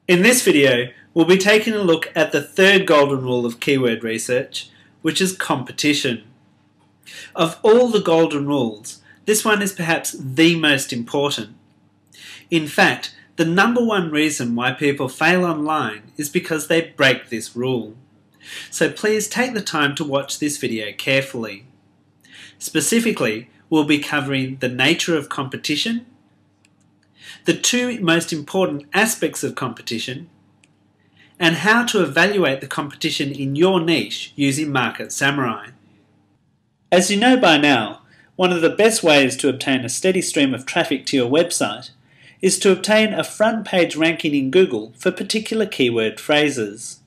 In this video, we'll be taking a look at the third golden rule of keyword research, which is competition. Of all the golden rules, this one is perhaps the most important. In fact, the number one reason why people fail online is because they break this rule. So please take the time to watch this video carefully. Specifically, we'll be covering the nature of competition, the two most important aspects of competition, and how to evaluate the competition in your niche using Market Samurai. As you know by now, one of the best ways to obtain a steady stream of traffic to your website is to obtain a front page ranking in Google for particular keyword phrases.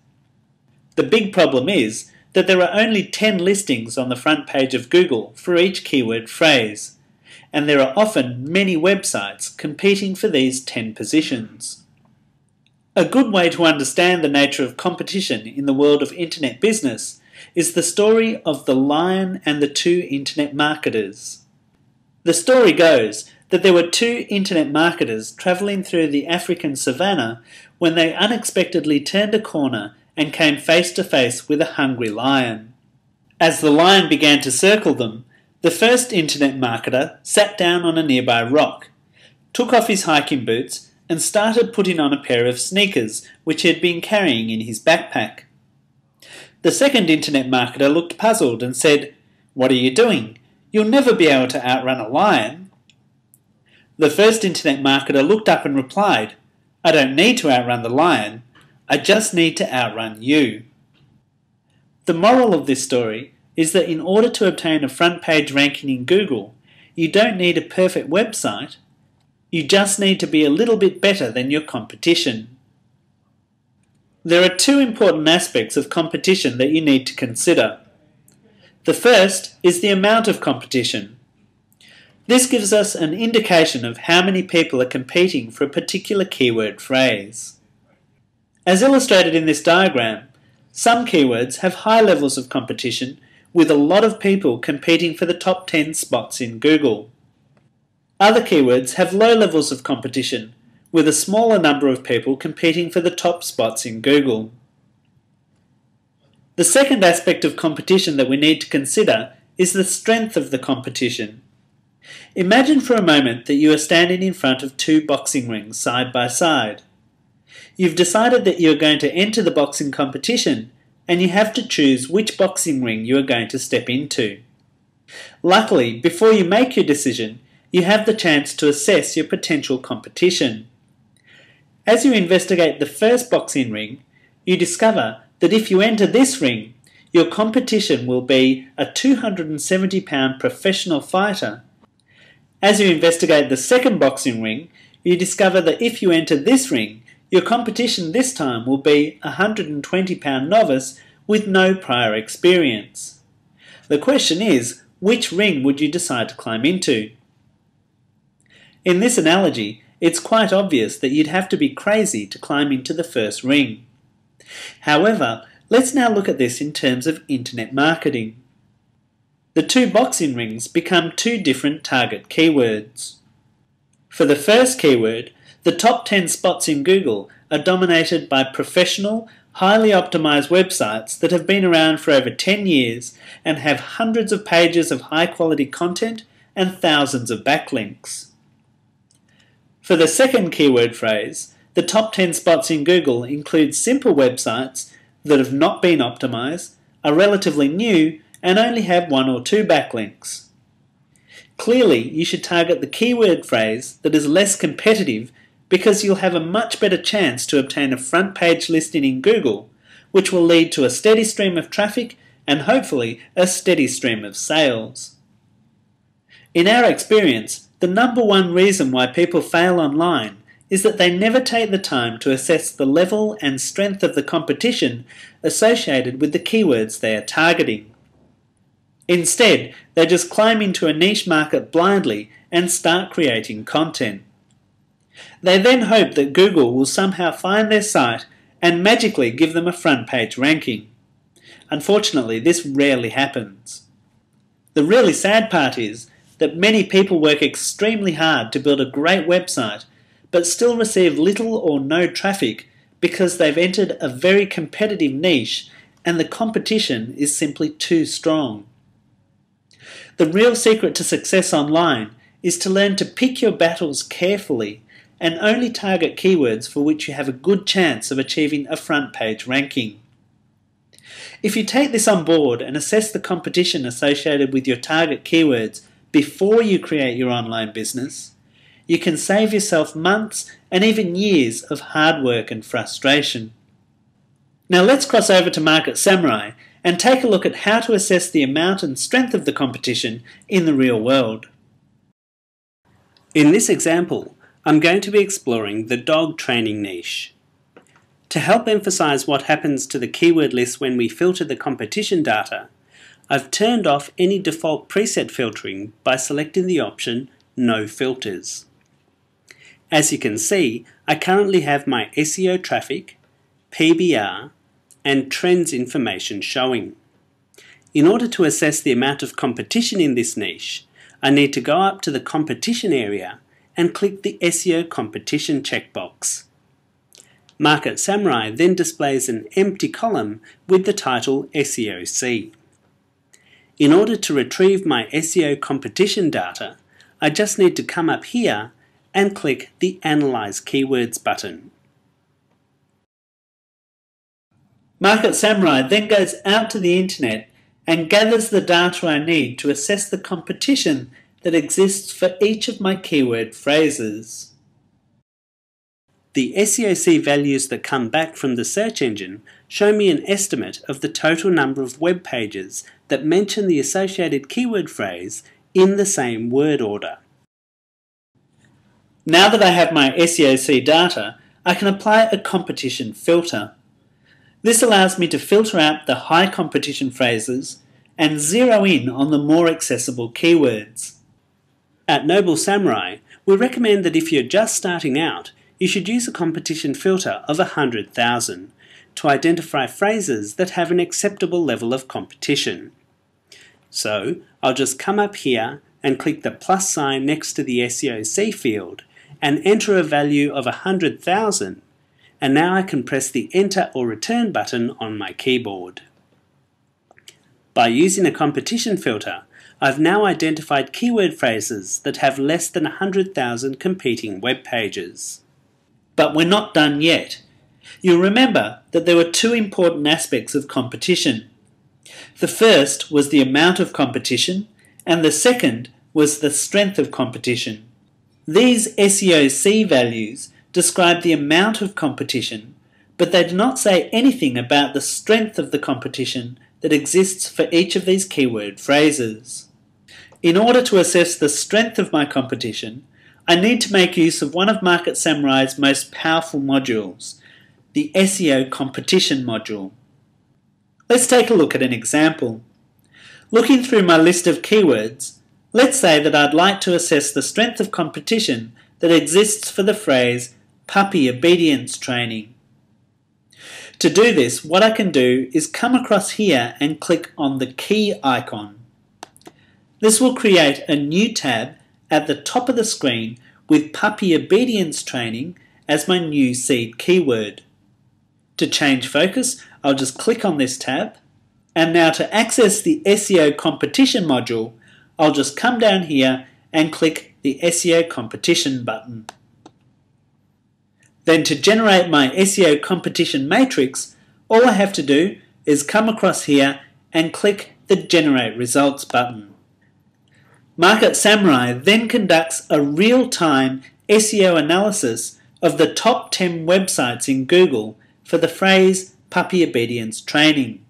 The big problem is that there are only 10 listings on the front page of Google for each keyword phrase, and there are often many websites competing for these 10 positions. A good way to understand the nature of competition in the world of internet business is the story of the lion and the two internet marketers. The story goes that there were two internet marketers travelling through the African savannah when they unexpectedly turned a corner and came face to face with a hungry lion. As the lion began to circle them, the first internet marketer sat down on a nearby rock, took off his hiking boots and started putting on a pair of sneakers which he had been carrying in his backpack. The second internet marketer looked puzzled and said, "What are you doing? You'll never be able to outrun a lion." The first internet marketer looked up and replied, "I don't need to outrun the lion, I just need to outrun you." The moral of this story is that in order to obtain a front page ranking in Google, you don't need a perfect website, you just need to be a little bit better than your competition. There are two important aspects of competition that you need to consider. The first is the amount of competition. This gives us an indication of how many people are competing for a particular keyword phrase. As illustrated in this diagram, some keywords have high levels of competition with a lot of people competing for the top 10 spots in Google. Other keywords have low levels of competition with a smaller number of people competing for the top spots in Google. The second aspect of competition that we need to consider is the strength of the competition. Imagine for a moment that you are standing in front of two boxing rings side by side. You've decided that you are going to enter the boxing competition and you have to choose which boxing ring you are going to step into. Luckily, before you make your decision, you have the chance to assess your potential competition. As you investigate the first boxing ring, you discover that if you enter this ring, your competition will be a 270-pound professional fighter. As you investigate the second boxing ring, you discover that if you enter this ring, your competition this time will be a 120-pound novice with no prior experience. The question is, which ring would you decide to climb into? In this analogy, it's quite obvious that you'd have to be crazy to climb into the first ring. However, let's now look at this in terms of internet marketing. The two boxing rings become two different target keywords. For the first keyword, the top 10 spots in Google are dominated by professional, highly optimized websites that have been around for over 10 years and have hundreds of pages of high-quality content and thousands of backlinks. For the second keyword phrase, the top 10 spots in Google include simple websites that have not been optimized, are relatively new, and only have one or two backlinks. Clearly, you should target the keyword phrase that is less competitive because you'll have a much better chance to obtain a front page listing in Google, which will lead to a steady stream of traffic and hopefully a steady stream of sales. In our experience, the number one reason why people fail online is that they never take the time to assess the level and strength of the competition associated with the keywords they are targeting. Instead, they just climb into a niche market blindly and start creating content. They then hope that Google will somehow find their site and magically give them a front page ranking. Unfortunately, this rarely happens. The really sad part is that many people work extremely hard to build a great website but still receive little or no traffic because they've entered a very competitive niche and the competition is simply too strong. The real secret to success online is to learn to pick your battles carefully and only target keywords for which you have a good chance of achieving a front page ranking. If you take this on board and assess the competition associated with your target keywords before you create your online business, you can save yourself months and even years of hard work and frustration. Now let's cross over to Market Samurai and take a look at how to assess the amount and strength of the competition in the real world. In this example, I'm going to be exploring the dog training niche. To help emphasize what happens to the keyword list when we filter the competition data, I've turned off any default preset filtering by selecting the option No Filters. As you can see, I currently have my SEO traffic, PBR, and trends information showing. In order to assess the amount of competition in this niche, I need to go up to the competition area and click the SEO competition checkbox. Market Samurai then displays an empty column with the title SEOC. In order to retrieve my SEO competition data, I just need to come up here and click the Analyze Keywords button. Market Samurai then goes out to the internet and gathers the data I need to assess the competition that exists for each of my keyword phrases. The SEOC values that come back from the search engine show me an estimate of the total number of web pages that mention the associated keyword phrase in the same word order. Now that I have my SEOC data, I can apply a competition filter. This allows me to filter out the high competition phrases and zero in on the more accessible keywords. At Noble Samurai, we recommend that if you're just starting out, you should use a competition filter of 100,000 to identify phrases that have an acceptable level of competition. So I'll just come up here and click the plus sign next to the SEOC field and enter a value of 100,000, and now I can press the Enter or Return button on my keyboard. By using a competition filter, I've now identified keyword phrases that have less than 100,000 competing web pages. But we're not done yet. You'll remember that there were two important aspects of competition. The first was the amount of competition, and the second was the strength of competition. These SEOC values describe the amount of competition, but they do not say anything about the strength of the competition that exists for each of these keyword phrases. In order to assess the strength of my competition, I need to make use of one of Market Samurai's most powerful modules, the SEO competition module. Let's take a look at an example. Looking through my list of keywords, let's say that I'd like to assess the strength of competition that exists for the phrase puppy obedience training. To do this, what I can do is come across here and click on the key icon. This will create a new tab at the top of the screen with puppy obedience training as my new seed keyword. To change focus, I'll just click on this tab, and now to access the SEO competition module, I'll just come down here and click the SEO competition button. Then to generate my SEO competition matrix, all I have to do is come across here and click the Generate Results button. Market Samurai then conducts a real-time SEO analysis of the top 10 websites in Google for the phrase puppy obedience training.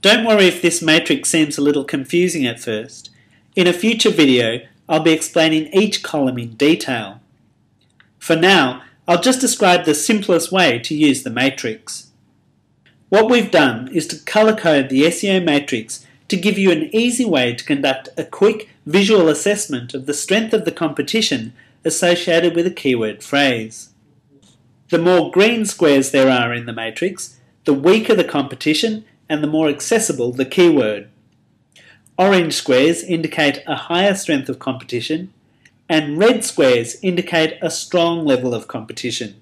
Don't worry if this matrix seems a little confusing at first. In a future video, I'll be explaining each column in detail. For now, I'll just describe the simplest way to use the matrix. What we've done is to color code the SEO matrix to give you an easy way to conduct a quick visual assessment of the strength of the competition associated with a keyword phrase. The more green squares there are in the matrix, the weaker the competition and the more accessible the keyword. Orange squares indicate a higher strength of competition, and red squares indicate a strong level of competition.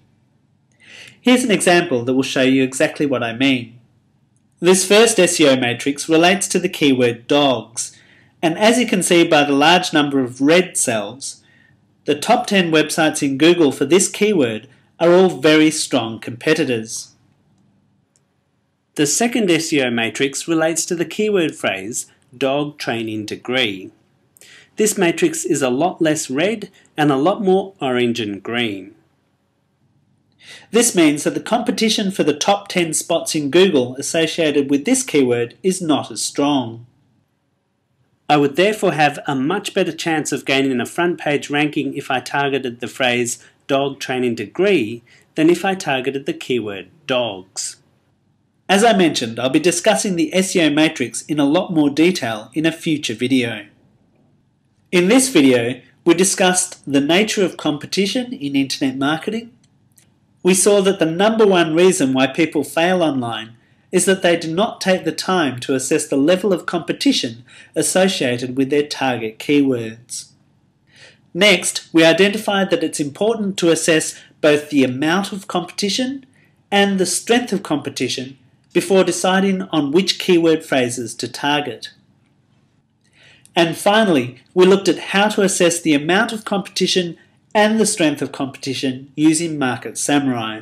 Here's an example that will show you exactly what I mean. This first SEO matrix relates to the keyword dogs, and as you can see by the large number of red cells, the top 10 websites in Google for this keyword are all very strong competitors. The second SEO matrix relates to the keyword phrase dog training degree. This matrix is a lot less red and a lot more orange and green. This means that the competition for the top 10 spots in Google associated with this keyword is not as strong. I would therefore have a much better chance of gaining a front page ranking if I targeted the phrase dog training degree than if I targeted the keyword dogs. As I mentioned, I'll be discussing the SEO matrix in a lot more detail in a future video. In this video, we discussed the nature of competition in internet marketing. We saw that the number one reason why people fail online is that they do not take the time to assess the level of competition associated with their target keywords. Next, we identified that it's important to assess both the amount of competition and the strength of competition before deciding on which keyword phrases to target. And finally, we looked at how to assess the amount of competition and the strength of competition using Market Samurai.